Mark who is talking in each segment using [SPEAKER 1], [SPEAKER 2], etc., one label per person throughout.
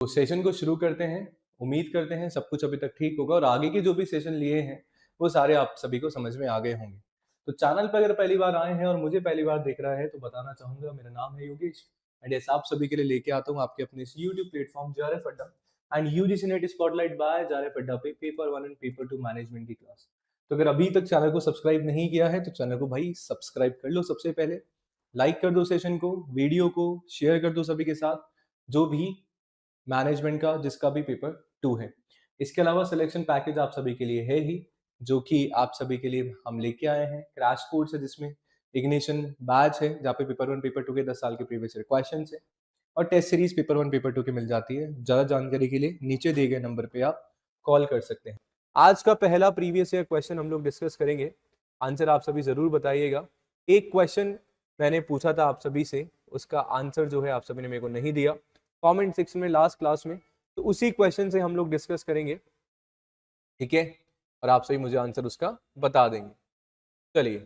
[SPEAKER 1] तो सेशन को शुरू करते हैं। उम्मीद करते हैं सब कुछ अभी तक ठीक होगा और आगे के जो भी सेशन लिए हैं वो सारे आप सभी को समझ में आ गए होंगे। तो चैनल पर अगर पहली बार आए हैं और मुझे पहली बार देख रहा है तो बताना चाहूंगा, मेरा नाम है योगेश एंड यस आप सभी के लिए लेके आता हूँ आपके अपने YouTube platform JRF Adda and UGC NET spotlight by JRF Adda पे पेपर 1 एंड पेपर 2 मैनेजमेंट की क्लास। तो अगर अभी तक चैनल को सब्सक्राइब नहीं किया है तो चैनल को भाई सब्सक्राइब कर लो। सबसे पहले लाइक कर दो सेशन को, वीडियो को शेयर कर दो सभी के साथ जो भी मैनेजमेंट का जिसका भी पेपर 2 है। इसके अलावा सिलेक्शन पैकेज आप सभी के लिए है ही, जो कि आप सभी के लिए हम लेके आए हैं। क्रैश कोर्स है जिसमें इग्निशन बैच है जहाँ पे पेपर 1 पेपर 2 के 10 साल के प्रीवियस ईयर क्वेश्चंस है और टेस्ट सीरीज पेपर 1 पेपर 2 की मिल जाती है। ज़्यादा जानकारी के लिए नीचे दिए गए नंबर पे आप कॉल कर सकते हैं। आज का पहला प्रीवियस ईयर क्वेश्चन हम लोग डिस्कस करेंगे। आंसर आप सभी जरूर बताइएगा। एक क्वेश्चन मैंने पूछा था आप सभी से, उसका आंसर जो है आप सभी ने मेरे को नहीं दिया कमेंट सेक्शन में लास्ट क्लास में, तो उसी क्वेश्चन से हम लोग डिस्कस करेंगे, ठीक है? और आप सभी मुझे आंसर उसका बता देंगे। चलिए,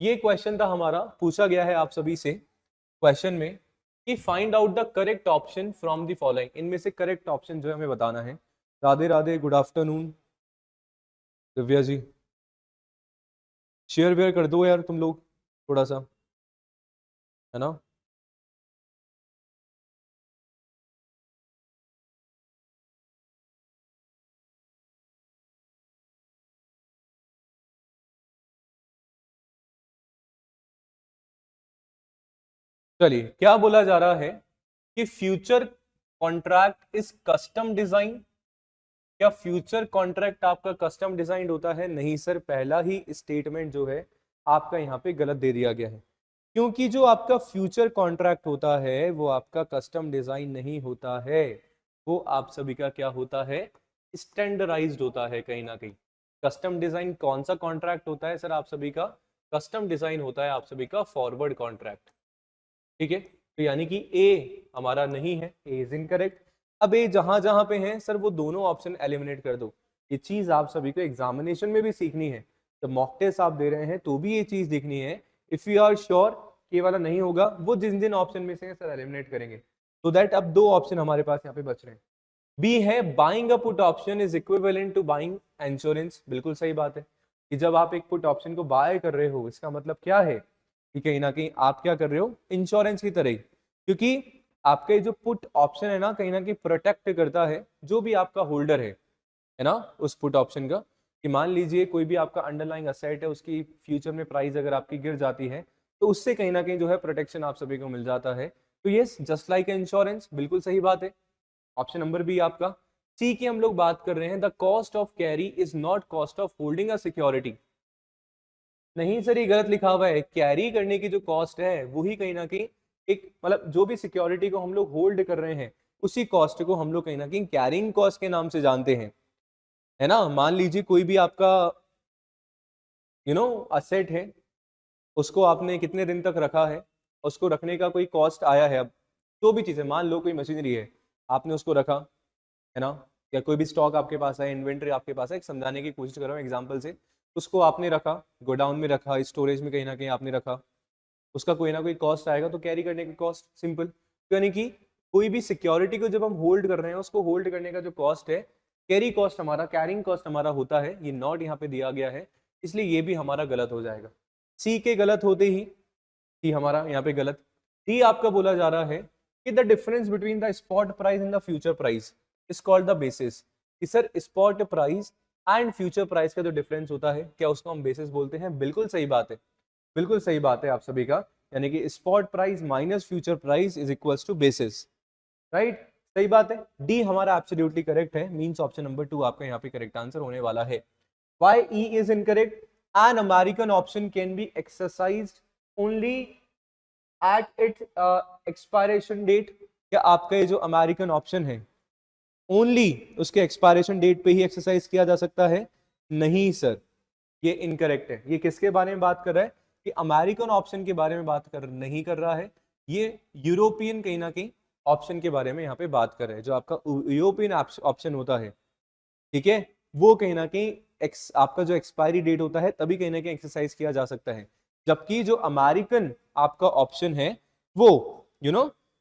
[SPEAKER 1] ये क्वेश्चन था हमारा, पूछा गया है आप सभी से क्वेश्चन में कि find out the correct option from the following. इनमें से करेक्ट ऑप्शन जो है हमें बताना है। Radhe Radhe, good afternoon Divya ji. Share वेयर कर दो यार तुम लोग थोड़ा सा, है ना? चलिए, क्या बोला जा रहा है कि future contract is custom design. क्या फ्यूचर कॉन्ट्रैक्ट आपका कस्टम डिजाइंड होता है? नहीं सर, पहला ही स्टेटमेंट जो है आपका यहाँ पे गलत दे दिया गया है, क्योंकि जो आपका फ्यूचर कॉन्ट्रैक्ट होता है वो आपका कस्टम डिजाइन नहीं होता है, वो आप सभी का क्या होता है? स्टैंडर्डाइज्ड होता है कहीं ना कहीं। कस्टम डिजाइन कौन सा कॉन्ट्रैक्ट होता है सर आप सभी का? कस्टम डिजाइन होता है आप सभी का फॉरवर्ड कॉन्ट्रैक्ट, ठीक है? तो यानी कि ए हमारा नहीं है, ए इज इनकरेक्ट। अब ए जहां जहां पे है सर वो दोनों ऑप्शन एलिमिनेट कर दो। ये चीज आप सभी को एग्जामिनेशन में भी सीखनी है, जब मॉक टेस्ट आप दे रहे हैं तो भी ये चीज देखनी है। इफ यू आर श्योर कि ये वाला नहीं होगा, वो जिन जिन ऑप्शन में से सर एलिमिनेट करेंगे। तो दैट अब दो ऑप्शन हमारे पास यहाँ पे बच रहे हैं। बी है buying a put option is equivalent to buying insurance. बिल्कुल सही बात है कि जब आप एक पुट ऑप्शन को बाय कर रहे हो इसका मतलब क्या है कि कहीं ना कहीं आप क्या कर रहे हो? इंश्योरेंस की तरह ही, क्योंकि आपका ये जो पुट ऑप्शन है ना कहीं ना कहीं प्रोटेक्ट करता है जो भी आपका होल्डर है ना, उस पुट ऑप्शन का। कि मान लीजिए कोई भी आपका अंडरलाइंग असेट है, उसकी फ्यूचर में प्राइस अगर आपकी गिर जाती है तो उससे कहीं ना कहीं जो है प्रोटेक्शन आप सभी को मिल जाता है। तो ये जस्ट लाइक इंश्योरेंस, बिल्कुल सही बात है। ऑप्शन नंबर बी आपका। सी की हम लोग बात कर रहे हैं, the cost of carry is not cost of holding a security. नहीं सर, ये गलत लिखा हुआ है। कैरी करने की जो कॉस्ट है वही कहीं ना कहीं एक, मतलब जो भी सिक्योरिटी को हम लोग होल्ड कर रहे हैं उसी कॉस्ट को हम लोग कहीं ना कहीं कैरिंग कॉस्ट के नाम से जानते हैं, है ना? मान लीजिए कोई भी आपका असेट है, उसको आपने कितने दिन तक रखा है, उसको रखने का कोई कॉस्ट आया है। अब जो भी चीज़ है, मान लो कोई मशीनरी है, आपने उसको रखा, है ना? या कोई भी स्टॉक आपके पास है, इन्वेंट्री आपके पास है, एक समझाने की कोशिश कर रहा हूँ एग्जाम्पल से। उसको आपने रखा, गोडाउन में रखा, स्टोरेज में कहीं ना कहीं आपने रखा, उसका कोई ना कोई कॉस्ट आएगा, तो कैरी करने की कॉस्ट, सिंपल। यानी कि कोई भी सिक्योरिटी को जब हम होल्ड कर रहे हैं, उसको होल्ड करने का जो कॉस्ट है, कैरी कॉस्ट हमारा, कैरिंग कॉस्ट हमारा होता है। ये नॉट यहाँ पे दिया गया है, इसलिए ये भी हमारा गलत हो जाएगा। सी के गलत होते ही सी हमारा यहाँ पे गलत। डी आपका बोला जा रहा है कि the difference between the spot price and the future price is called the basis. कि sir spot price and future price का जो डिफरेंस होता है, क्या उसको हम बेसिस बोलते हैं? बिल्कुल सही बात है, बिल्कुल सही बात है आप सभी का। यानी कि spot price minus future price is equals to basis, right? सही बात है, डी हमारा एब्सोल्युटली करेक्ट है। मींस ऑप्शन नंबर 2 आपका यहाँ पे करेक्ट आंसर होने वाला है। Why E is incorrect? An American option can be exercised only at its expiration date। क्या आपका ये जो अमेरिकन ऑप्शन है ओनली उसके एक्सपायरेशन डेट पे ही एक्सरसाइज किया जा सकता है? नहीं सर, ये इनकरेक्ट है। ये किसके बारे में बात कर रहा है? कि अमेरिकन ऑप्शन के बारे में बात नहीं कर रहा है, ये यूरोपियन कहीं ना कहीं ऑप्शन के बारे में यहाँ पे बात कर रहे हैं। जो आपका यूरोपियन ऑप्शन होता है, ठीक है, वो कहीं ना कहीं आपका जो एक्सपायरी डेट होता है तभी कहीं ना कहीं एक्सरसाइज किया जा सकता है। जबकि जो अमेरिकन आपका ऑप्शन है वो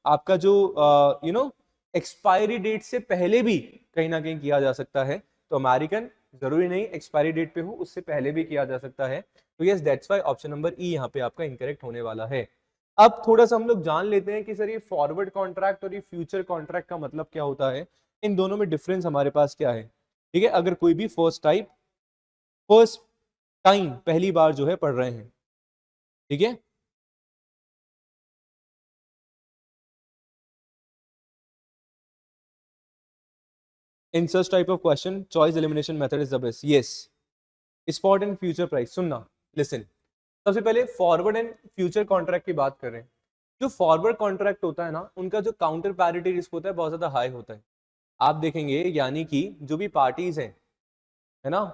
[SPEAKER 1] आपका जो एक्सपायरी डेट से पहले भी कहीं ना कहीं किया जा सकता है। तो अमेरिकन जरूरी नहीं एक्सपायरी डेट पे हो, उससे पहले भी किया जा सकता है। तो yes that's why option number ई यहाँ पे आपका इनकरेक्ट होने वाला है। अब थोड़ा सा हम लोग जान लेते हैं कि सर ये फॉरवर्ड कॉन्ट्रैक्ट और ये फ्यूचर कॉन्ट्रैक्ट का मतलब क्या होता है, इन दोनों में डिफरेंस हमारे पास क्या है। ठीक है, अगर कोई भी फर्स्ट टाइम पहली बार जो है पढ़ रहे हैं, ठीक है। In such type of question, choice elimination method is the best. Yes. Spot and future price. सुनना, listen. सबसे पहले फॉरवर्ड एंड फ्यूचर कॉन्ट्रैक्ट की बात कर रहे हैं। जो फॉरवर्ड कॉन्ट्रैक्ट होता है ना, उनका जो काउंटर पैरिटी रिस्क होता है बहुत ज्यादा हाई होता है। आप देखेंगे यानी कि जो भी पार्टीज हैं, है ना,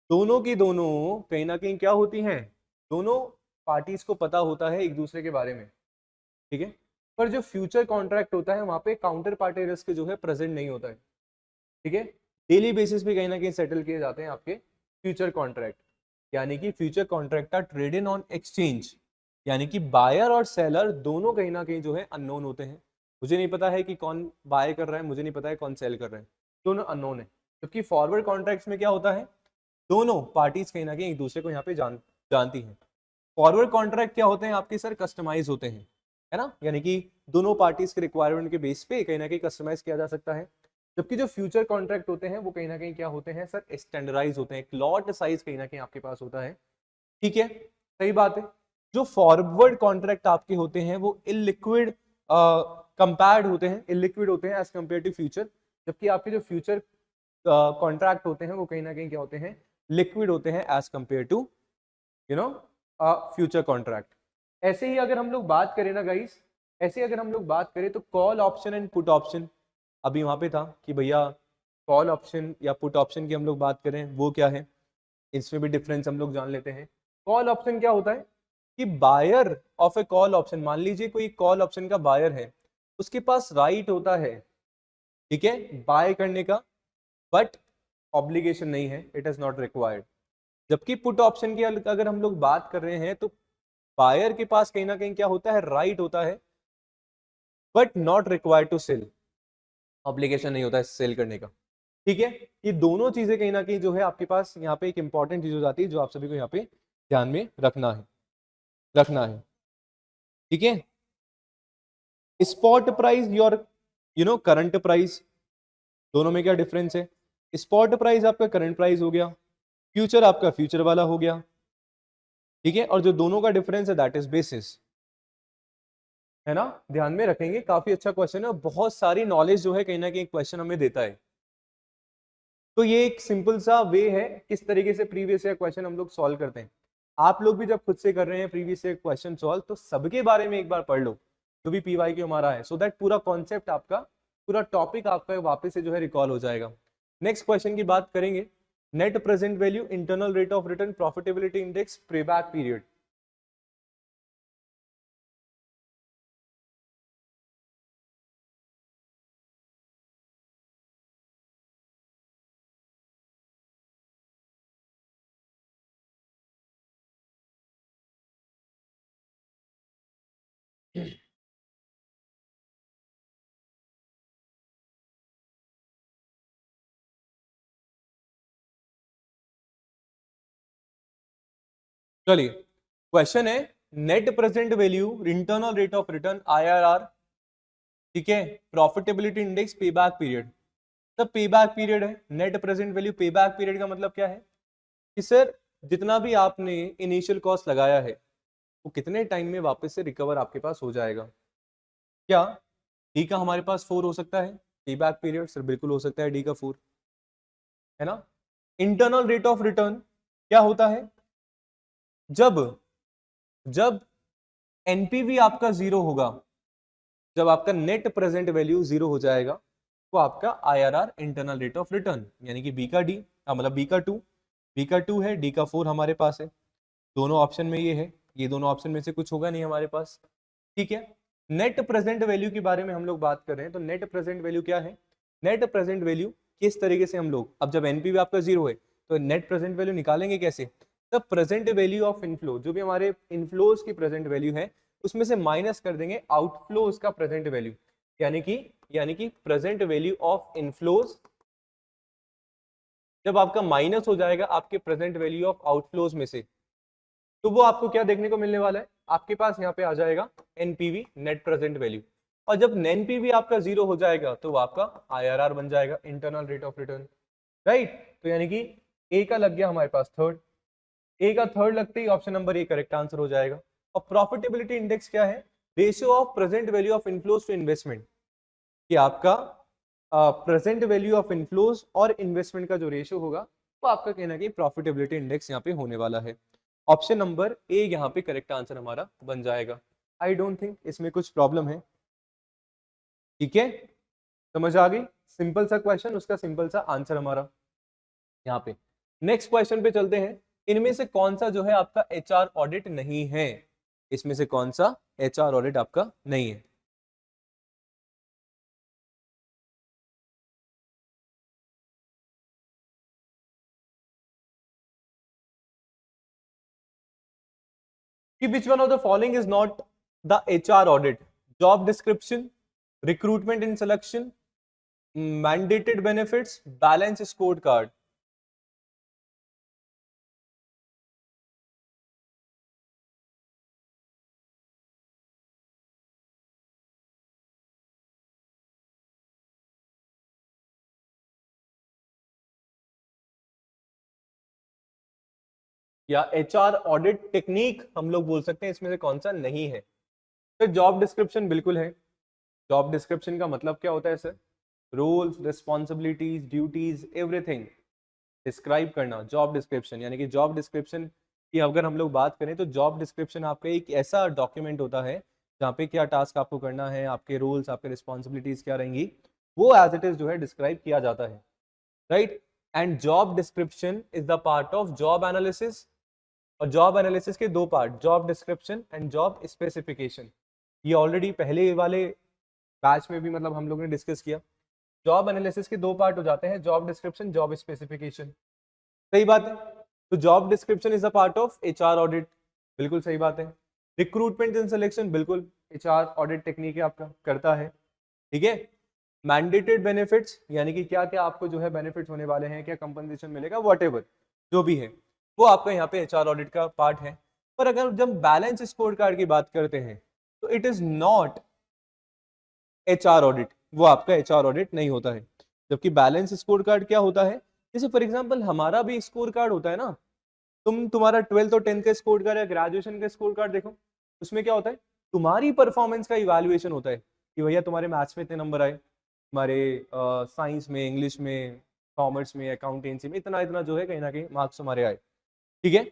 [SPEAKER 1] दोनों की दोनों कहीं ना कहीं क्या होती हैं, दोनों पार्टीज को पता होता है एक दूसरे के बारे में, ठीक है। पर जो फ्यूचर कॉन्ट्रैक्ट होता है वहां पे काउंटर पार्टी रिस्क जो है प्रेजेंट नहीं होता है, ठीक है। डेली बेसिस पे कहीं ना कहीं सेटल किए जाते हैं आपके फ्यूचर कॉन्ट्रैक्ट, यानी कि future contract are traded on exchange, यानी कि बायर और सेलर दोनों कहीं ना कहीं जो है अननोन होते हैं। मुझे नहीं पता है कि कौन बाय कर रहा है, मुझे नहीं पता है कौन सेल कर रहा है, दोनों अननोन है। जबकि फॉरवर्ड कॉन्ट्रैक्ट्स में क्या होता है, दोनों पार्टीज कहीं ना कहीं एक दूसरे को यहाँ पे जानती हैं। फॉरवर्ड कॉन्ट्रैक्ट क्या होते हैं आपके सर, कस्टमाइज होते हैं, है ना, यानी कि दोनों पार्टीज के रिक्वायरमेंट के बेस पे कहीं ना कहीं कस्टमाइज किया जा सकता है। जबकि जो फ्यूचर कॉन्ट्रैक्ट होते हैं वो कहीं ना कहीं क्या होते हैं सर, स्टैंडर्डाइज होते हैं, एक लॉट साइज कहीं ना कहीं आपके पास होता है, ठीक है, सही बात है। जो फॉरवर्ड कॉन्ट्रैक्ट आपके होते हैं वो इलिक्विड कंपेयर्ड होते हैं, इलिक्विड होते हैं एज कंपेयर टू फ्यूचर। जबकि आपके जो फ्यूचर कॉन्ट्रैक्ट होते हैं वो कहीं ना कहीं क्या होते हैं, लिक्विड होते हैं as compare to you know future contract. ऐसे ही अगर हम लोग बात करें ना गाइस, ऐसे अगर हम लोग बात करें तो call option and put option, अभी वहां पे था कि भैया कॉल ऑप्शन या पुट ऑप्शन की हम लोग बात करें वो क्या है, इसमें भी डिफरेंस हम लोग जान लेते हैं। कॉल ऑप्शन क्या होता है कि buyer of a call option, मान लीजिए कोई कॉल ऑप्शन का बायर है, उसके पास राइट होता है, ठीक है, बाय करने का, बट ऑब्लिगेशन नहीं है, इट इज नॉट रिक्वायर्ड। जबकि पुट ऑप्शन की अगर हम लोग बात कर रहे हैं तो बायर के पास कहीं ना कहीं क्या होता है, राइट होता है, but not required to sell, obligation नहीं होता है सेल करने का, ठीक है। ये दोनों चीजें कहीं ना कहीं जो है आपके पास यहाँ पे एक इंपॉर्टेंट चीज हो जाती है जो आप सभी को यहाँ पे ध्यान में रखना है, ठीक है। स्पॉट प्राइस और करंट प्राइस, दोनों में क्या डिफरेंस है। स्पॉट प्राइस आपका करंट प्राइस हो गया, फ्यूचर आपका फ्यूचर वाला हो गया, ठीक है। और जो दोनों का डिफरेंस है दैट इज बेसिस, है ना, ध्यान में रखेंगे, काफी अच्छा क्वेश्चन है, बहुत सारी नॉलेज जो है कहीं ना कहीं क्वेश्चन हमें देता है। तो ये एक सिंपल सा वे है किस तरीके से प्रीवियस ईयर क्वेश्चन हम लोग सॉल्व करते हैं। आप लोग भी जब खुद से कर रहे हैं प्रीवियस ईयर क्वेश्चन सॉल्व, तो सबके बारे में एक बार पढ़ लो जो भी पीवाई क्यू हमारा है, सो दैट पूरा कॉन्सेप्ट आपका, पूरा टॉपिक आपका वापस से जो है रिकॉल हो जाएगा। नेक्स्ट क्वेश्चन की बात करेंगे, net present value, internal rate of return, profitability index, payback period. चलिए क्वेश्चन है, net present value, internal rate of return, IRR, ठीक है, प्रॉफिटेबिलिटी इंडेक्स, पेबैक पीरियड। तब पेबैक पीरियड है, net present value, payback period का मतलब क्या है कि सर जितना भी आपने इनिशियल कॉस्ट लगाया है वो कितने टाइम में वापस से रिकवर आपके पास हो जाएगा। क्या डी का हमारे पास 4 हो सकता है पेबैक पीरियड, सर बिल्कुल हो सकता है डी का 4, है ना। इंटरनल रेट ऑफ रिटर्न क्या होता है, जब जब एनपीवी आपका 0 होगा, जब आपका नेट प्रेजेंट वैल्यू 0 हो जाएगा तो आपका IRR, internal rate of return, यानी कि बी का डी, मतलब बी का 2 है, डी का 4 हमारे पास है, दोनों ऑप्शन में ये है, ये दोनों ऑप्शन में से कुछ होगा नहीं हमारे पास, ठीक है। नेट प्रेजेंट वैल्यू के बारे में हम लोग बात कर रहे हैं, तो नेट प्रेजेंट वैल्यू क्या है, नेट प्रेजेंट वैल्यू किस तरीके से हम लोग, अब जब एनपीवी आपका 0 है तो नेट प्रेजेंट वैल्यू निकालेंगे कैसे, तब प्रेजेंट वैल्यू ऑफ इनफ्लो, जो भी हमारे इनफ्लोज की प्रेजेंट वैल्यू है उसमें से माइनस कर देंगे आउटफ्लोज का प्रेजेंट वैल्यू, यानी कि प्रेजेंट वैल्यू ऑफ इनफ्लोज जब आपका माइनस हो जाएगा आपके प्रेजेंट वैल्यू ऑफ आउटफ्लोज में से, तो वो आपको क्या देखने को मिलने वाला है, आपके पास यहाँ पे आ जाएगा एनपीवी, नेट प्रेजेंट वैल्यू। और जब एनपीवी आपका 0 हो जाएगा तो वो आपका आईआरआर बन जाएगा, internal rate of return, right. तो यानी कि ए का लग गया हमारे पास थर्ड, ए का थर्ड लगते ही option number A correct answer हो जाएगा। और प्रॉफिटेबिलिटी इंडेक्स क्या है, ratio of present value of inflows to investment, कि आपका प्रेजेंट वैल्यू ऑफ इनफ्लोज और इन्वेस्टमेंट का जो रेशियो होगा वो आपका कहीं ना कहीं प्रॉफिटेबिलिटी इंडेक्स यहाँ पे होने वाला है। ऑप्शन नंबर ए यहाँ पे करेक्ट आंसर हमारा बन जाएगा। आई डोंट थिंक इसमें कुछ प्रॉब्लम है, ठीक है, समझ आ गई, सिंपल सा क्वेश्चन, उसका सिंपल सा आंसर हमारा यहाँ पे। नेक्स्ट क्वेश्चन पे चलते हैं, इनमें से कौन सा जो है आपका एचआर ऑडिट नहीं है, इसमें से कौन सा एचआर ऑडिट आपका नहीं है। कि which one of the following is not the HR audit? Job description, recruitment and selection, mandated benefits, balance scorecard. या HR ऑडिट टेक्निक हम लोग बोल सकते हैं, इसमें से कौन सा नहीं है। सर जॉब डिस्क्रिप्शन बिल्कुल है। जॉब डिस्क्रिप्शन का मतलब क्या होता है sir, roles, responsibilities, duties, everything describe करना, जॉब डिस्क्रिप्शन। यानी कि जॉब डिस्क्रिप्शन की अगर हम लोग बात करें तो जॉब डिस्क्रिप्शन आपका एक ऐसा डॉक्यूमेंट होता है जहाँ पे क्या टास्क आपको करना है, आपके रोल्स, आपके रिस्पॉन्सिबिलिटीज क्या रहेंगी, वो एज इट इज जो है डिस्क्राइब किया जाता है, right. And job description is the part of job analysis. और जॉब एनालिसिस के दो part, job description and job specification. ये ऑलरेडी पहले वाले बैच में भी मतलब हम लोग ने डिस्कस किया। जॉब एनालिसिस के दो पार्ट हो जाते हैं, जॉब डिस्क्रिप्शन, जॉब स्पेसिफिकेशन, सही बात है। तो job description is a part of HR audit, बिल्कुल सही बात है। रिक्रूटमेंट एंड सिलेक्शन बिल्कुल एचआर ऑडिट टेक्निक आपका करता है, ठीक है। मैंडेटेड बेनिफिट्स यानी कि क्या क्या आपको जो है बेनिफिट्स होने वाले हैं, क्या कंपनसेशन मिलेगा, व्हाटएवर जो भी है वो आपका यहाँ पे एचआर ऑडिट का पार्ट है। पर अगर जब बैलेंस स्कोर कार्ड की बात करते हैं तो it is not HR audit, वो आपका एचआर ऑडिट नहीं होता है। जबकि बैलेंस स्कोर कार्ड क्या होता है, जैसे फॉर एग्जांपल हमारा भी स्कोर कार्ड होता है ना, तुम्हारा 12th और 10th का स्कोर कार्ड या ग्रेजुएशन का स्कोर कार्ड देखो, उसमें क्या होता है, तुम्हारी परफॉर्मेंस का इवैल्यूएशन होता है कि भैया तुम्हारे मैथ्स में इतने नंबर आए, तुम्हारे साइंस में, इंग्लिश में, कॉमर्स में, अकाउंटेंसी में इतना इतना जो है कहीं ना कहीं मार्क्स तुम्हारे आए, ठीक है।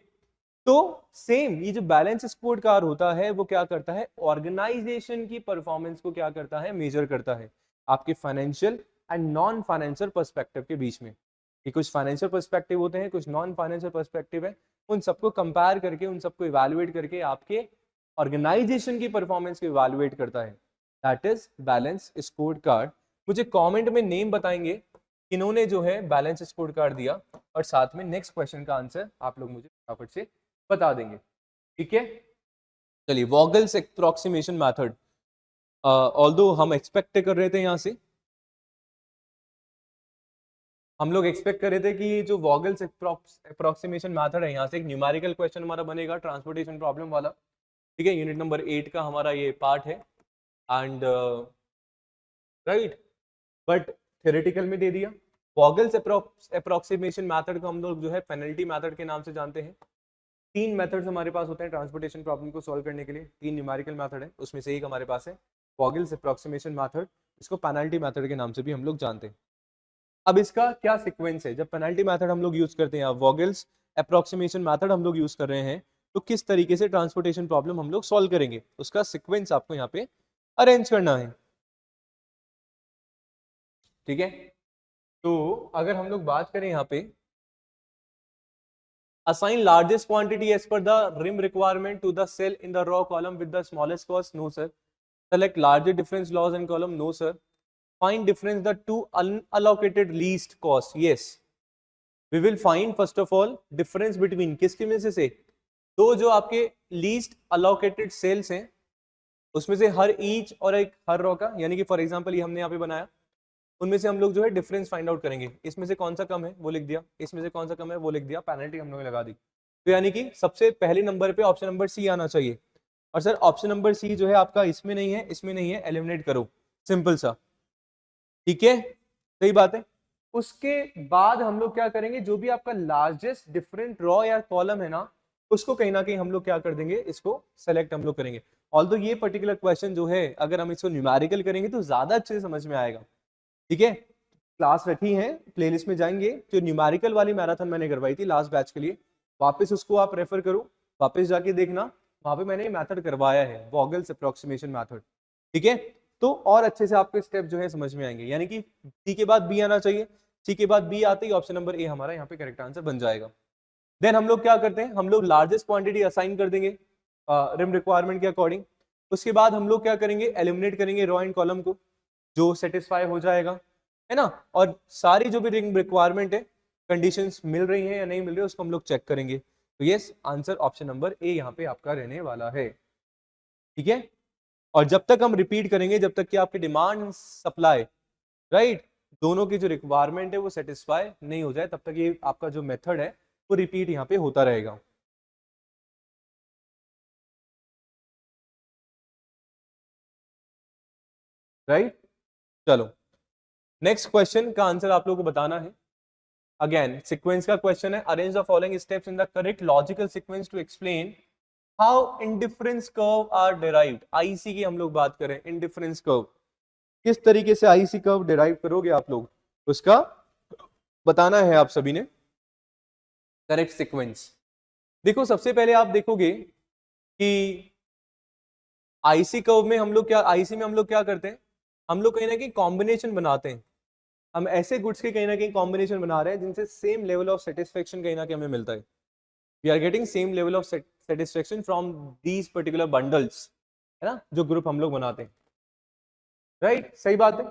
[SPEAKER 1] तो सेम ये जो बैलेंस स्कोर कार्ड होता है वो क्या करता है, ऑर्गेनाइजेशन की परफॉर्मेंस को क्या करता है, मेजर करता है आपके financial and non financial perspective के बीच में। कि कुछ फाइनेंशियल पर्सपेक्टिव होते हैं, कुछ नॉन फाइनेंशियल पर्सपेक्टिव है, उन सबको कंपेयर करके, उन सबको इवैल्यूएट करके आपके ऑर्गेनाइजेशन की परफॉर्मेंस को इवैल्यूएट करता है, that is balance score card. मुझे कमेंट में नेम बताएंगे किन्होंने जो है बैलेंस स्कोर कार्ड दिया, और साथ में नेक्स्ट क्वेश्चन का आंसर आप लोग मुझे फटाफट से बता देंगे, ठीक है। चलिए वॉगल्स अप्रोक्सीमेशन मेथड, ऑल्दो हम एक्सपेक्ट कर रहे थे, यहाँ से हम लोग एक्सपेक्ट कर रहे थे कि जो वॉगल्स अप्रोक्सीमेशन मेथड है यहाँ से एक न्यूमेरिकल क्वेश्चन हमारा बनेगा, ट्रांसपोर्टेशन प्रॉब्लम वाला, ठीक है। यूनिट नंबर 8 का हमारा ये पार्ट है, एंड राइट, बट थ्योरेटिकल में दे दिया। वॉगल्स अप्रोक्सीमेशन मेथड को हम लोग जो है पेनल्टी मेथड के नाम से जानते हैं। 3 मेथड्स हमारे पास होते हैं ट्रांसपोर्टेशन प्रॉब्लम को सॉल्व करने के लिए, 3 न्यूमेरिकल मेथड है, उसमें से एक हमारे पास है वॉगल्स अप्रोक्सीमेशन मेथड, इसको पेनल्टी मेथड के नाम से भी हम लोग जानते हैं। अब इसका क्या सीक्वेंस है, जब पेनल्टी मेथड हम लोग यूज करते हैं, वॉगल्स अप्रोक्सीमेशन मेथड हम लोग यूज कर रहे हैं, तो किस तरीके से ट्रांसपोर्टेशन प्रॉब्लम हम लोग सॉल्व करेंगे, उसका सीक्वेंस आपको यहाँ पे अरेंज करना है, ठीक है। तो अगर हम लोग बात करें यहाँ पे, assign largest quantity as per the rim requirement to the cell in the raw column with the smallest cost, no sir. Select larger difference loss in column, no sir. Find difference the two unallocated least cost, yes. We will find first of all difference between किसके में से दो जो आपके least allocated cells हैं उसमें से हर each और एक हर रो का, यानी कि फॉर एग्जांपल ये हमने यहाँ पे बनाया, उनमें से हम लोग जो है डिफरेंस फाइंड आउट करेंगे। इसमें से कौन सा कम है वो लिख दिया, इसमें से कौन सा कम है वो लिख दिया, पेनल्टी हम लोग ने लगा दी। तो यानी कि सबसे पहले नंबर पे ऑप्शन नंबर सी आना चाहिए। और सर ऑप्शन नंबर सी जो है आपका इसमें नहीं है, इसमें नहीं है, एलिमिनेट करो, सिंपल सा, ठीक है, सही बात है। उसके बाद हम लोग क्या करेंगे, जो भी आपका लार्जेस्ट डिफरेंट रॉ या कॉलम है ना, उसको कहीं ना कहीं हम लोग क्या कर देंगे, इसको सेलेक्ट हम लोग करेंगे। ऑल्दो ये पर्टिकुलर क्वेश्चन जो है अगर हम इसको न्यूमेरिकल करेंगे तो ज्यादा अच्छे से समझ में आएगा, ठीक है। क्लास रखी है, प्लेलिस्ट में जाएंगे, जो न्यूमेरिकल वाली मैराथन मैंने करवाई थी लास्ट बैच के लिए, वापस उसको आप रेफर करो, वापस जाके देखना, वहां पे मैंने मेथड करवाया है, वॉगल्स अप्रोक्सीमेशन मेथड, ठीक है। तो और अच्छे से आपके स्टेप जो है समझ में आएंगे, यानी कि सी के बाद बी आना चाहिए, सी के बाद बी आते ही ऑप्शन नंबर ए हमारा यहाँ पे करेक्ट आंसर बन जाएगा। देन हम लोग क्या करते हैं, हम लोग लार्जेस्ट क्वांटिटी असाइन कर देंगे रिम रिक्वायरमेंट के अकॉर्डिंग। उसके बाद हम लोग क्या करेंगे, एलिमिनेट करेंगे रॉ एंड कॉलम को, जो सेटिस्फाई हो जाएगा, है ना। और सारी जो भी रिंग रिक्वायरमेंट है, कंडीशंस मिल रही है या नहीं मिल रही है, उसको हम लोग चेक करेंगे। तो यस, आंसर ऑप्शन नंबर ए यहाँ पे आपका रहने वाला है, ठीक है। और जब तक हम रिपीट करेंगे, जब तक कि आपकी डिमांड सप्लाई, राइट, दोनों की जो रिक्वायरमेंट है वो सेटिस्फाई नहीं हो जाए, तब तक ये आपका जो मेथड है वो रिपीट यहाँ पे होता रहेगा, राइट। चलो नेक्स्ट क्वेश्चन का आंसर आप लोगों को बताना है। अगेन सीक्वेंस का क्वेश्चन है, arrange the following steps in the correct logical sequence to explain how indifference curve are derived. IC की हम लोग बात करें, इंडिफरेंस कर्व किस तरीके से आईसी कर्व डिराइव करोगे आप लोग, उसका बताना है आप सभी ने करेक्ट सीक्वेंस। देखो सबसे पहले आप देखोगे कि आईसी कर्व में हम लोग क्या, आईसी में हम लोग क्या करते हैं, हम लोग कहीं ना कहीं कॉम्बिनेशन बनाते हैं, हम ऐसे गुड्स के कहीं ना कहीं कॉम्बिनेशन बना रहे हैं जिनसे सेम लेवल ऑफ सेटिस्फेक्शन कहीं ना कहीं हमें मिलता है। We are getting same level of satisfaction from these particular bundles, है ना, जो ग्रुप हम लोग बनाते हैं, राइट, सही बात है।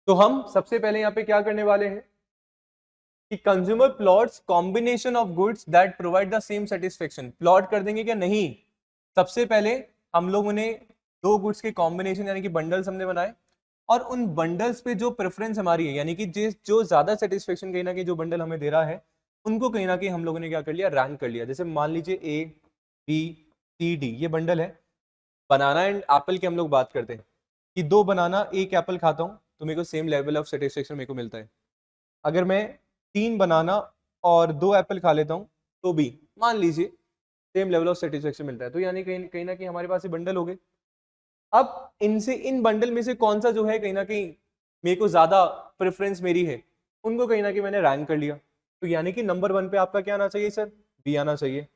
[SPEAKER 1] तो हम सबसे पहले यहाँ पे क्या करने वाले हैं कि consumer plots combination of goods that provide the same satisfaction, plot कर देंगे क्या, नहीं, सबसे पहले हम लोगों ने दो गुड्स के कॉम्बिनेशन यानी कि बंडल्स हमने बनाए, और उन बंडल्स पे जो प्रेफरेंस हमारी है, यानी कि जो ज्यादा सेटिस्फेक्शन कहीं ना कहीं जो बंडल हमें दे रहा है, उनको कहीं ना कहीं हम लोगों ने क्या कर लिया, रैंक कर लिया। जैसे मान लीजिए ए बी सी डी ये बंडल है, बनाना एंड एप्पल की हम लोग बात करते हैं कि दो बनाना एक एप्पल खाता हूं तो मेरे को सेम लेवल ऑफ सेटिस्फेक्शन मेरे को मिलता है। अगर मैं 3 बनाना और 2 एप्पल खा लेता हूं तो भी मान लीजिए सेम लेवल ऑफ सेटिस्फेक्शन मिलता है। तो यानी कहीं कहीं ना कहीं हमारे पास ये बंडल हो गए। अब इनसे, इन बंडल में से कौन सा जो है कहीं ना कहीं मेरे को ज्यादा प्रेफरेंस मेरी है, उनको कहीं ना कहीं मैंने रैंक कर लिया। तो यानी कि नंबर 1 पे आपका क्या आना चाहिए सर, बी आना चाहिए।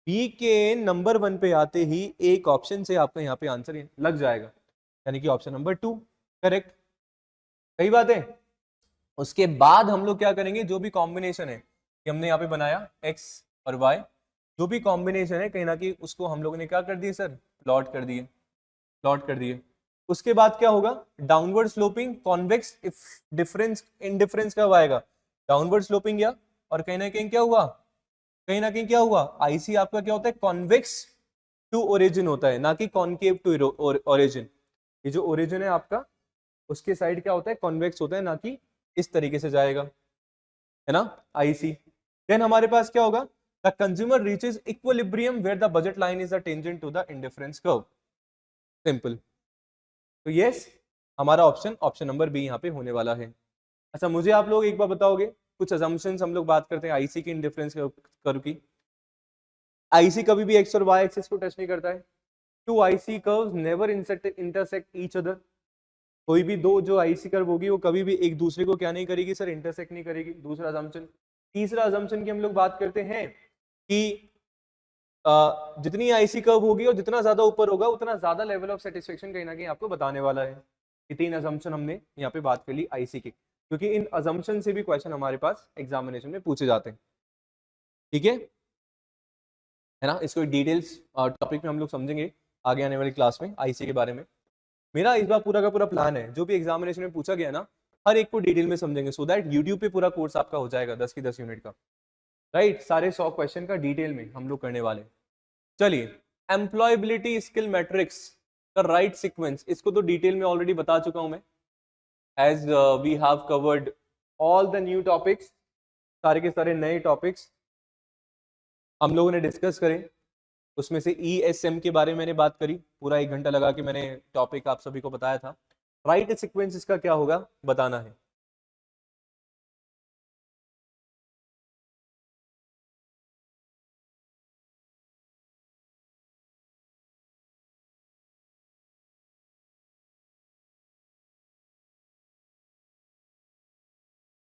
[SPEAKER 1] बी के नंबर 1 पे आते ही एक ऑप्शन से आपका यहाँ पे आंसर लग जाएगा, यानी कि ऑप्शन नंबर 2 करेक्ट, सही बात है। उसके बाद हम लोग क्या करेंगे, जो भी कॉम्बिनेशन है कि हमने यहाँ पे बनाया x और y, जो भी कॉम्बिनेशन है कहीं ना कहीं उसको हम लोगों ने क्या कर दिए सर, प्लॉट कर दिए, प्लॉट कर दिए। उसके बाद क्या होगा, downward sloping convex difference indifference कब आएगा, डाउनवर्ड स्लोपिंग गया, और कहीं ना कहीं क्या हुआ, कहीं ना कहीं क्या हुआ, आईसी आपका क्या होता है, कॉन्वेक्स टू ओरिजिन होता है, ना कि कॉन्केव टू ओरिजिन। ये जो ओरिजिन है आपका उसके साइड क्या होता है, कॉन्वेक्स होता है, ना कि इस तरीके से जाएगा, है ना, आईसी। देन हमारे पास क्या होगा, the consumer reaches equilibrium where the budget line is the tangent to the indifference curve, simple. तो यस, हमारा ऑप्शन ऑप्शन नंबर बी यहाँ पे होने वाला है। अच्छा मुझे आप लोग एक बार बताओगे, कुछ अजम्पशंस हम लोग बात करते हैं आईसी की इंडिफरेंस कर्व की। आईसी कभी भी एक्स और वाई एक्सिस को टच नहीं करता है। Two IC curves never intersect each other, कोई भी दो जो आईसी कर्व होगी वो कभी भी एक दूसरे को क्या नहीं करेगी सर, इंटरसेक्ट नहीं करेगी, दूसरा अजम्पशन। तीसरा अजम्पशन की हम लोग बात करते हैं कि जितनी आईसी कर्व होगी और जितना ज्यादा ऊपर होगा उतना ज्यादा लेवल ऑफ सेटिस्फेक्शन कहीं ना कहीं आपको बताने वाला है। ये 3 अजम्पशन हमने यहाँ पे बात कर ली आईसी की, क्योंकि इन अजम्पशन से भी क्वेश्चन हमारे पास एग्जामिनेशन में पूछे जाते हैं, ठीक है। है ना। इसको डिटेल्स टॉपिक में हम लोग समझेंगे आगे आने वाली क्लास में आईसी के बारे में। मेरा इस बार पूरा का पूरा प्लान है, जो भी एग्जामिनेशन में पूछा गया ना हर एक को डिटेल में समझेंगे, सो दैट यूट्यूब पे पूरा कोर्स आपका हो जाएगा 10 की 10 यूनिट का, राइट। सारे 100 क्वेश्चन का डिटेल में हम लोग करने वाले। चलिए, एम्प्लॉयबिलिटी स्किल मैट्रिक्स का राइट सीक्वेंस, इसको तो डिटेल में ऑलरेडी बता चुका हूं मैं, as we have covered all the new topics, सारे के सारे नए टॉपिक्स हम लोगों ने डिस्कस करें। उसमें से ESM के बारे में मैंने बात करी, पूरा 1 घंटा लगा के मैंने टॉपिक आप सभी को बताया था। राइट सीक्वेंस इसका क्या होगा बताना है।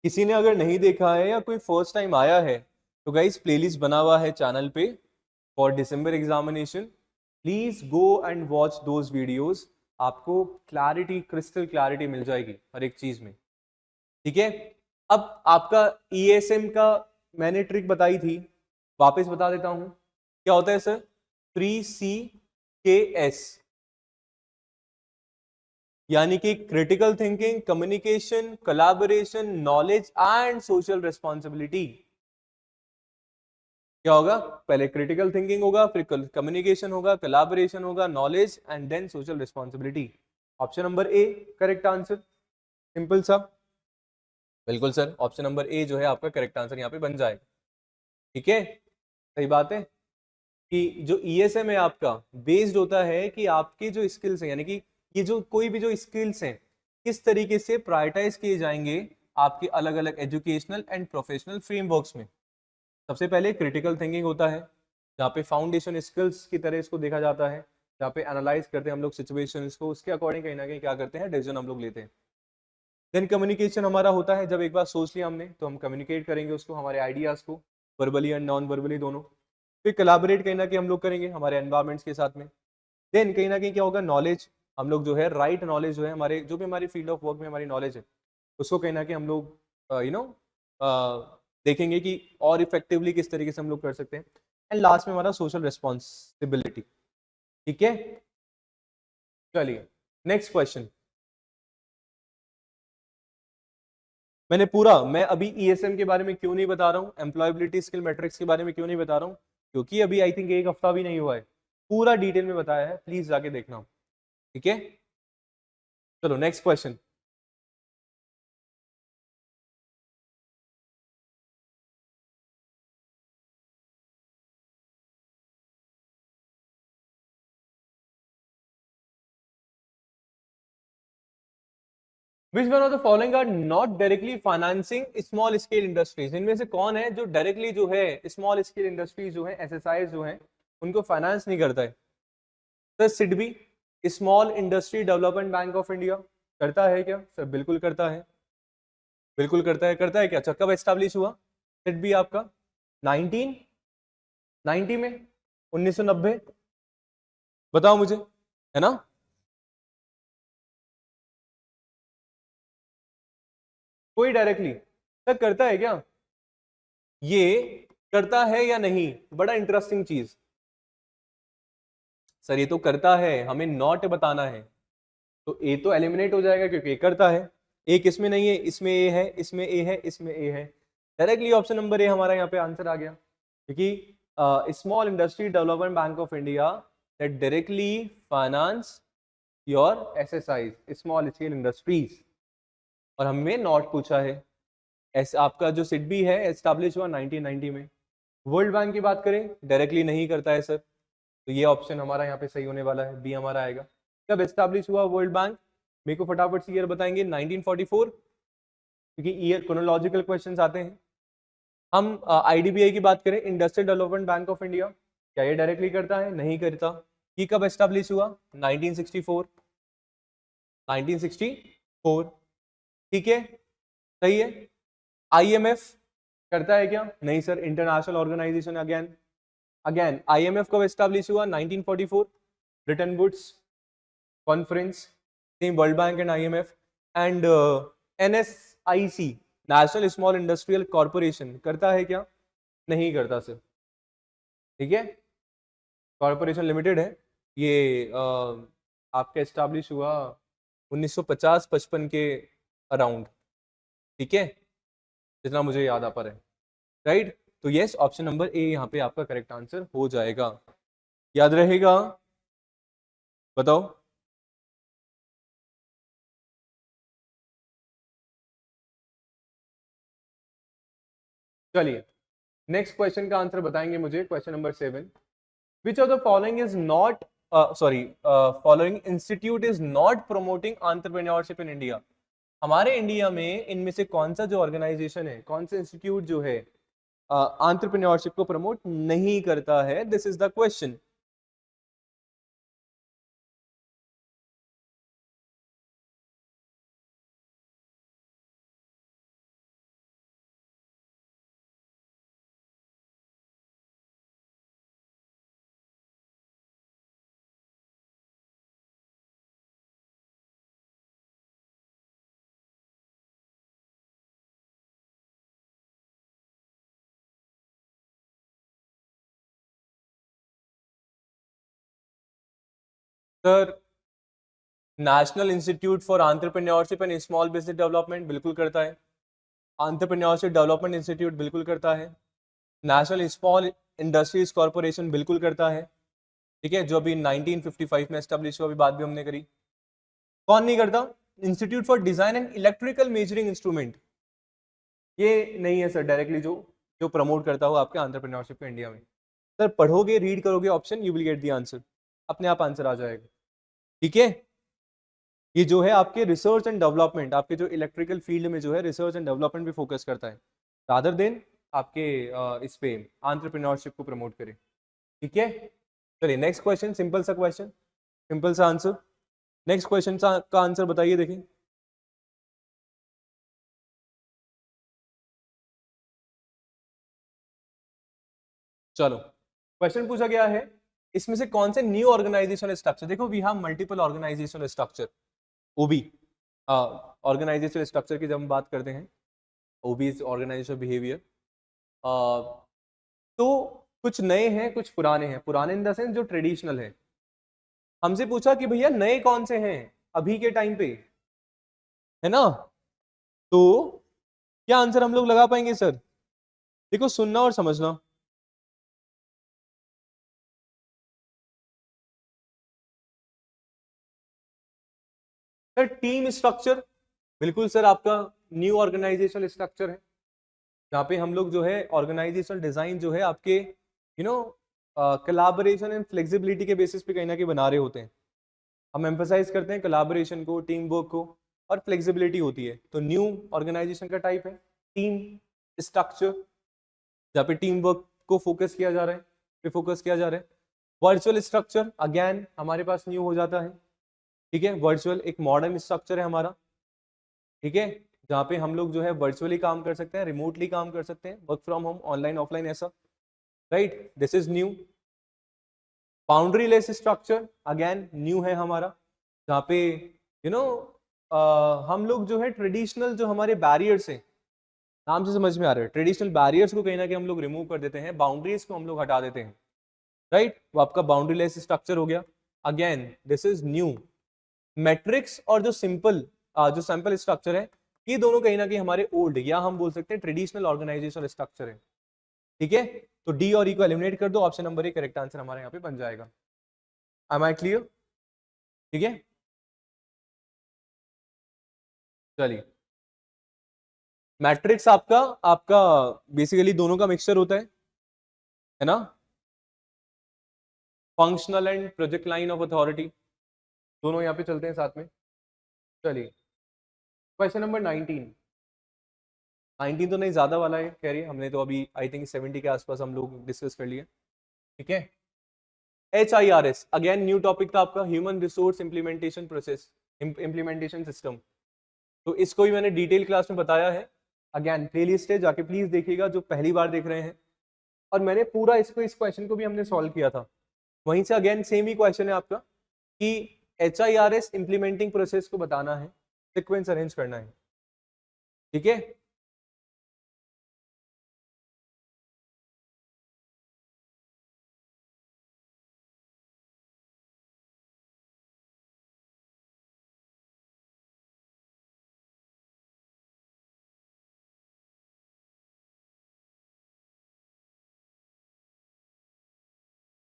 [SPEAKER 1] किसी ने अगर नहीं देखा है या कोई फर्स्ट टाइम आया है तो गाइस प्लेलिस्ट बना हुआ है चैनल पे for December examination, please go and watch those videos. आपको क्लैरिटी, क्रिस्टल क्लैरिटी मिल जाएगी हर एक चीज में, ठीक है। अब आपका ESM का मैंने ट्रिक बताई थी, वापस बता देता हूं। क्या होता है सर? 3CKS, यानी कि critical thinking, communication, collaboration, knowledge and social responsibility. क्या होगा? पहले क्रिटिकल थिंकिंग होगा, फिर कम्युनिकेशन होगा, कोलैबोरेशन होगा, knowledge and then social responsibility. Option number A correct answer, simple सा। बिल्कुल सर, ऑप्शन नंबर ए जो है आपका करेक्ट आंसर यहाँ पे बन जाएगा, ठीक है। सही बात है कि जो ESM है आपका बेस्ड होता है कि आपके जो स्किल्स हैं, यानी कि ये जो कोई भी जो स्किल्स हैं किस तरीके से प्रायोरिटाइज किए जाएंगे आपके अलग अलग एजुकेशनल एंड प्रोफेशनल फ्रेमवर्क्स में। सबसे पहले क्रिटिकल थिंकिंग होता है, जहाँ पे फाउंडेशन स्किल्स की तरह इसको देखा जाता है, जहाँ पे एनालाइज करते हैं हम लोग सिचुएशंस को, उसके अकॉर्डिंग कहीं ना कहीं क्या करते हैं, डिसीजन हम लोग लेते हैं। देन कम्युनिकेशन हमारा होता है, जब एक बार सोच लिया हमने तो हम कम्युनिकेट करेंगे उसको, हमारे आइडियाज को, वर्बली एंड नॉन वर्बली दोनों। फिर कोलैबोरेट कहीं ना कहीं हम लोग करेंगे हमारे एनवायरमेंट्स के साथ में। देन कहीं ना कहीं क्या होगा, नॉलेज, हम लोग जो है राइट नॉलेज जो है हमारे जो भी हमारी फील्ड ऑफ वर्क में हमारी नॉलेज है उसको कहीं ना कहीं हम लोग देखेंगे कि और इफेक्टिवली किस तरीके से हम लोग कर सकते हैं। एंड लास्ट में हमारा सोशल रिस्पॉन्सिबिलिटी, ठीक है। चलिए नेक्स्ट क्वेश्चन। मैं अभी ESM के बारे में क्यों नहीं बता रहा हूँ, एम्प्लॉयबिलिटी स्किल मैट्रिक्स के बारे में क्यों नहीं बता रहा हूँ, क्योंकि अभी आई थिंक 1 हफ्ता भी नहीं हुआ है, पूरा डिटेल में बताया है, प्लीज जाके देखना, ठीक है। चलो next question. Which one of the following are not directly financing small scale industries? इनमें से कौन है जो डायरेक्टली जो है स्मॉल स्केल इंडस्ट्रीज जो है, SSI जो है, उनको फाइनेंस नहीं करता है? Sir SIDBI, small industry development bank of India, करता है क्या? सर बिल्कुल करता है, बिल्कुल करता है। करता है क्या? अच्छा, कब एस्टैब्लिश हुआ सिडबी आपका? 1990 में, 1990, बताओ मुझे, है ना। कोई डायरेक्टली सर करता है क्या? ये करता है या नहीं, बड़ा इंटरेस्टिंग चीज। सर ये तो करता है, हमें नॉट बताना है, तो ए तो एलिमिनेट हो जाएगा क्योंकि ए करता है। एक इसमें नहीं है, इसमें ए है, इसमें ए है, इसमें ए है, डायरेक्टली ऑप्शन नंबर ए हमारा यहाँ पे आंसर आ गया, क्योंकि small industry development bank of India that directly finance your SSI, small scale industries, और हमें नॉट पूछा है। ऐसे आपका जो सिडबी है एस्टैब्लिश हुआ 1990 में। वर्ल्ड बैंक की बात करें, डायरेक्टली नहीं करता है सर, तो ये ऑप्शन हमारा यहाँ पे सही होने वाला है, बी हमारा आएगा। कब एस्टैब्लिश हुआ वर्ल्ड बैंक? मेरे को फटाफट से ईयर बताएंगे। 1944, क्योंकि ईयर क्रोनोलॉजिकल क्वेश्चंस आते हैं। हम IDBI की बात करें, industrial development bank of India, क्या ये डायरेक्टली करता है? नहीं करता। ये कब एस्टैब्लिश हुआ? 1964, 1964, ठीक है, सही है। IMF करता है क्या? नहीं sir, international organization. Again again IMF कब एस्टैब्लिश हुआ? 1944, Bretton Woods conference, same world bank and IMF। And NSIC, national small industrial corporation, करता है क्या? नहीं करता सर, ठीक है। कॉरपोरेशन लिमिटेड है ये, आपका एस्टैब्लिश हुआ 1950-55 के अराउंड, ठीक है, जितना मुझे याद आ पा रहा है, राइट। तो यस, ऑप्शन नंबर ए यहाँ पे आपका करेक्ट आंसर हो जाएगा, याद रहेगा, बताओ। चलिए नेक्स्ट क्वेश्चन का आंसर बताएंगे मुझे, question number 7। Which of the following is not following institute is not promoting entrepreneurship in India. हमारे इंडिया में इनमें से कौन सा जो ऑर्गेनाइजेशन है, कौन सा इंस्टीट्यूट जो है एंटरप्रेन्योरशिप को प्रमोट नहीं करता है, this is the question. Sir national institute for entrepreneurship and small business development बिल्कुल करता है, एंटरप्रेन्योरशिप डेवलपमेंट इंस्टीट्यूट बिल्कुल करता है, नेशनल स्मॉल इंडस्ट्रीज कॉर्पोरेशन बिल्कुल करता है, ठीक है, जो अभी 1955 में एस्टेब्लिश हुआ, अभी बात भी हमने करी। कौन नहीं करता? Institute for design and electrical measuring instrument, ये नहीं है सर डायरेक्टली जो जो प्रमोट करता हो आपके एंटरप्रेन्योरशिप को इंडिया में। सर पढ़ोगे, रीड करोगे option, you will get the answer, अपने आप आंसर आ जाएगा, ठीक है। ये जो है आपके रिसर्च एंड डेवलपमेंट, आपके जो इलेक्ट्रिकल फील्ड में जो है रिसर्च एंड डेवलपमेंट पे फोकस करता है, रादर देन आपके इस पे एंटरप्रेन्योरशिप को प्रमोट करे, ठीक है। चलिए नेक्स्ट क्वेश्चन, सिंपल सा क्वेश्चन, सिंपल सा आंसर। नेक्स्ट क्वेश्चन का आंसर बताइए, देखिए। चलो क्वेश्चन पूछा गया है, इसमें से कौन से न्यू ऑर्गेनाइजेशनल स्ट्रक्चर, देखो we have multiple organizational structure, OB organizational structure की जब हम बात करते हैं, ओबी इज ऑर्गेनाइजेशन बिहेवियर, तो कुछ नए हैं कुछ पुराने हैं, पुराने इन द सेंस जो ट्रेडिशनल है। हमसे पूछा कि भैया नए कौन से हैं अभी के टाइम पे, है ना, तो क्या आंसर हम लोग लगा पाएंगे सर? देखो सुनना और समझना, सर टीम स्ट्रक्चर, बिल्कुल सर, आपका न्यू ऑर्गेनाइजेशनल स्ट्रक्चर है, जहाँ पे हम लोग जो है ऑर्गेनाइजेशनल डिजाइन जो है आपके you know collaboration and flexibility के बेसिस पे कहीं ना कहीं बना रहे होते हैं। हम एम्फसाइज करते हैं कोलैबोरेशन को, टीम वर्क को, और फ्लेक्सिबिलिटी होती है। तो न्यू ऑर्गेनाइजेशन का टाइप है टीम स्ट्रक्चर, जहाँ पे टीम वर्क को फोकस किया जा रहा है, पे फोकस किया जा रहा है। वर्चुअल स्ट्रक्चर अगेन हमारे पास न्यू हो जाता है, ठीक है, वर्चुअल एक मॉडर्न स्ट्रक्चर है हमारा, ठीक है, जहाँ पे हम लोग जो है वर्चुअली काम कर सकते हैं, रिमोटली काम कर सकते हैं, work from home, online offline ऐसा, right, this is new. Boundaryless structure again new है हमारा, जहाँ पे यू नो हम लोग जो है ट्रेडिशनल जो हमारे बैरियर्स हैं, नाम से समझ में आ रहा है, ट्रेडिशनल बैरियर्स को कहीं ना कहीं हम लोग रिमूव कर देते हैं, बाउंड्रीज को हम लोग हटा देते हैं, राइट, वो आपका बाउंड्री लेस स्ट्रक्चर हो गया, again this is new. Matrix और जो सिंपल जो सैंपल स्ट्रक्चर है, ये दोनों कहीं ना कहीं हमारे ओल्ड या हम बोल सकते हैं ट्रेडिशनल ऑर्गेनाइजेशनल स्ट्रक्चर है, ठीक है। तो डी और ई को एलिमिनेट कर दो, option number A correct answer हमारे यहाँ पे बन जाएगा। Am I clear? ठीक है, चलिए। मैट्रिक्स आपका आपका बेसिकली दोनों का मिक्सचर होता है ना, functional and project line of authority, दोनों यहाँ पे चलते हैं साथ में। चलिए क्वेश्चन नंबर 19, 19 तो नहीं ज्यादा वाला है, कह रही है, हमने तो अभी आई थिंक 70 के आसपास हम लोग डिस्कस कर लिए, ठीक है। HIRS अगेन न्यू टॉपिक था आपका, human resource implementation process, implementation system. तो इसको भी मैंने डिटेल क्लास में बताया है, अगेन प्लेलिस्ट है, जाके प्लीज देखिएगा जो पहली बार देख रहे हैं। और मैंने पूरा इसको, इस क्वेश्चन को भी हमने सॉल्व किया था, वहीं से अगेन सेम ही क्वेश्चन है आपका कि HIRS इंप्लीमेंटिंग प्रोसेस को बताना है, सीक्वेंस अरेंज करना है, ठीक है।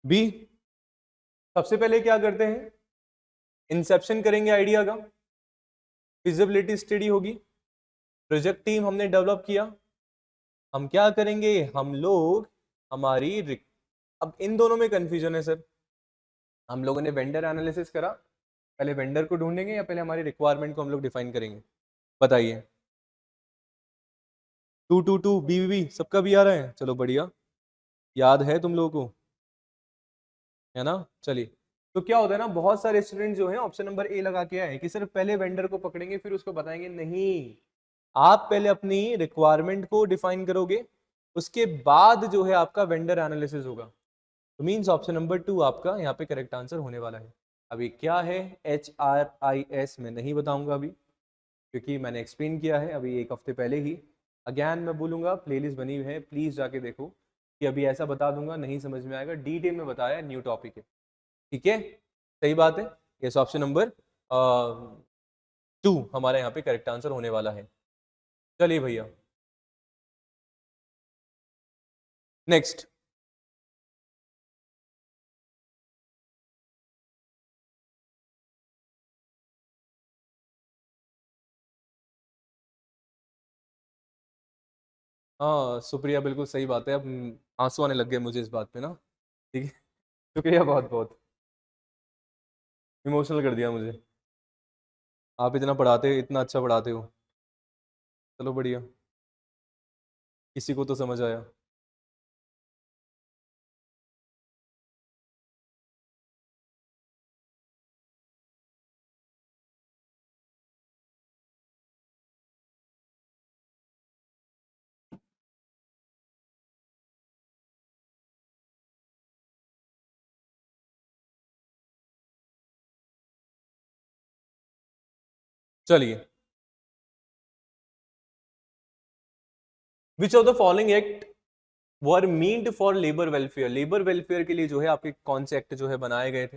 [SPEAKER 1] बी, सबसे पहले क्या करते हैं, इंसेप्शन करेंगे आइडिया का, फिजिबिलिटी स्टडी होगी, प्रोजेक्ट टीम हमने डेवलप किया, हम क्या करेंगे, हम लोग अब इन दोनों में कंफ्यूजन है सर। हम लोगों ने वेंडर एनालिसिस करा, पहले वेंडर को ढूंढेंगे या पहले हमारी रिक्वायरमेंट को हम लोग डिफाइन करेंगे, बताइए। 222 बी सबका भी आ रहा है, चलो बढ़िया, याद है तुम लोगों को, है ना। चलिए, तो क्या होता है ना, बहुत सारे स्टूडेंट जो है ऑप्शन नंबर ए लगा के आए कि सिर्फ पहले वेंडर को पकड़ेंगे फिर उसको बताएंगे, नहीं, आप पहले अपनी रिक्वायरमेंट को डिफाइन करोगे, उसके बाद जो है आपका वेंडर एनालिसिस होगा। तो मींस ऑप्शन नंबर 2 आपका यहाँ पे करेक्ट आंसर होने वाला है। अभी क्या है HRIS मैं नहीं बताऊंगा अभी, क्योंकि मैंने एक्सप्लेन किया है अभी एक हफ्ते पहले ही। अगेन मैं बोलूंगा, प्लेलिस्ट बनी हुई है, प्लीज जाके देखो, कि अभी ऐसा बता दूंगा नहीं समझ में आएगा, डिटेल में बताया, न्यू टॉपिक है, ठीक है, सही बात है। यस, ऑप्शन नंबर 2 हमारे यहाँ पे करेक्ट आंसर होने वाला है। चलिए भैया, नेक्स्ट, हाँ सुप्रिया, बिल्कुल सही बात है, अब आंसू आने लग गए मुझे इस बात पे ना, ठीक है, शुक्रिया बहुत बहुत, इमोशनल कर दिया मुझे, आप इतना पढ़ाते, इतना अच्छा पढ़ाते हो, चलो बढ़िया, किसी को तो समझ आया। चलिए, which of the following act were meant for labour welfare, labour welfare के लिए जो है आपके कौन से एक्ट जो है बनाए गए थे,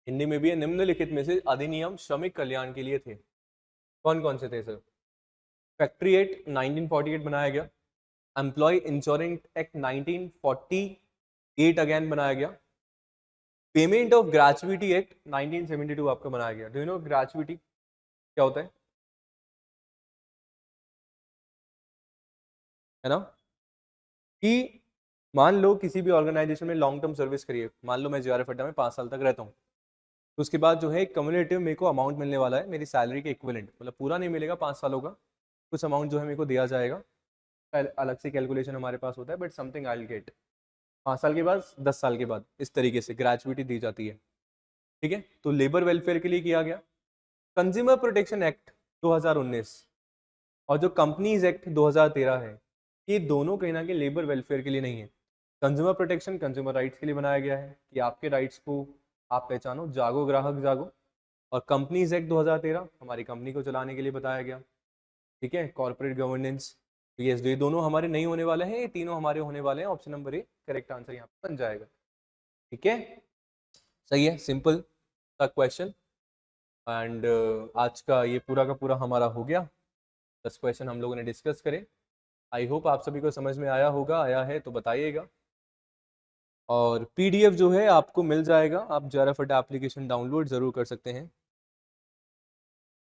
[SPEAKER 1] हिंदी में भी है, निम्नलिखित में से अधिनियम श्रमिक कल्याण के लिए थे, कौन कौन से थे सर। फैक्ट्री एक्ट 1948 बनाया गया, एम्प्लॉय इंश्योरेंस एक्ट 1948 अगेन बनाया गया, पेमेंट ऑफ ग्रेचुइटी एक्ट 1972 आपका बनाया गया। डू यू नो ग्रेचुइटी क्या होता है ना, कि मान लो किसी भी ऑर्गेनाइजेशन में लॉन्ग टर्म सर्विस करिए, मान लो मैं JRF अड्डा में 5 साल तक रहता हूँ, तो उसके बाद जो है कम्युलेटिव मेरे को अमाउंट मिलने वाला है मेरी सैलरी के इक्विवेलेंट, मतलब पूरा नहीं मिलेगा 5 सालों का, कुछ अमाउंट जो है मेरे को दिया जाएगा, अलग से कैलकुलेशन हमारे पास होता है, but something I will get 5 साल के बाद, 10 साल के बाद, इस तरीके से ग्रेचुइटी दी जाती है, ठीक है। तो लेबर वेलफेयर के लिए किया गया। कंज्यूमर प्रोटेक्शन एक्ट 2019 और जो कंपनीज एक्ट 2013 है, ये दोनों कहीं ना कहीं लेबर वेलफेयर के लिए नहीं है। कंज्यूमर प्रोटेक्शन कंज्यूमर राइट्स के लिए बनाया गया है कि आपके राइट्स को आप पहचानो, जागो ग्राहक जागो, और कंपनीज एक्ट 2013 हमारी कंपनी को चलाने के लिए बताया गया, ठीक है, कॉर्पोरेट गवर्नेंस। यस, ये दोनों हमारे नहीं होने वाले हैं, ये तीनों हमारे होने वाले हैं, option number A correct answer यहाँ पे बन जाएगा, ठीक है, सही है, सिंपल सा क्वेश्चन। एंड आज का ये पूरा का पूरा हमारा हो गया, 10 क्वेश्चन हम लोगों ने डिस्कस करे, आई होप आप सभी को समझ में आया होगा, आया है तो बताइएगा, और PDF जो है आपको मिल जाएगा, आप JRF अड्डा एप्लीकेशन डाउनलोड जरूर कर सकते हैं,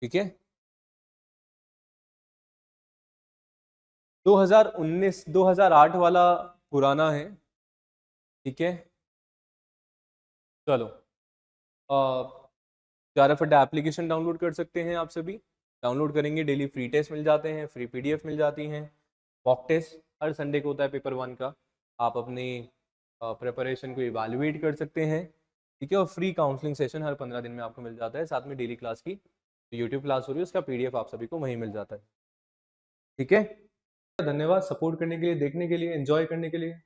[SPEAKER 1] ठीक है। 2019 2008 वाला पुराना है, ठीक है, चलो, JRF अड्डा एप्लीकेशन डाउनलोड कर सकते हैं आप सभी, डाउनलोड करेंगे, डेली फ्री टेस्ट मिल जाते हैं, फ्री PDF मिल जाती हैं, मॉक टेस्ट हर संडे को होता है पेपर 1 का, आप अपनी प्रिपरेशन को इवैल्यूएट कर सकते हैं, ठीक है, और फ्री काउंसलिंग सेशन हर 15 दिन में आपको मिल जाता है, साथ में डेली क्लास की YouTube क्लास हो रही है उसका PDF आप सभी को वहीं मिल जाता है, ठीक है। धन्यवाद सपोर्ट करने के लिए, देखने के लिए, एंजॉय करने के लिए,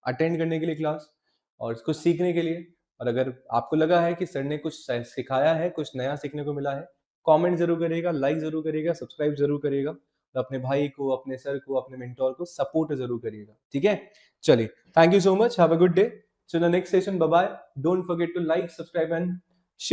[SPEAKER 1] अटेंड करने के लिए क्लास, और कुछ सीखने के लिए। और अगर आपको लगा है कि सर ने कुछ सिखाया है, कुछ नया सीखने को मिला है, कमेंट जरूर करिएगा, लाइक जरूर करिएगा, सब्सक्राइब जरूर करिएगा, और अपने भाई को, अपने सर को, अपने मेंटोर को सपोर्ट जरूर करिएगा, ठीक है। चलिए, thank you so much, have a good day, so the next session, bye bye, don't forget to like, subscribe and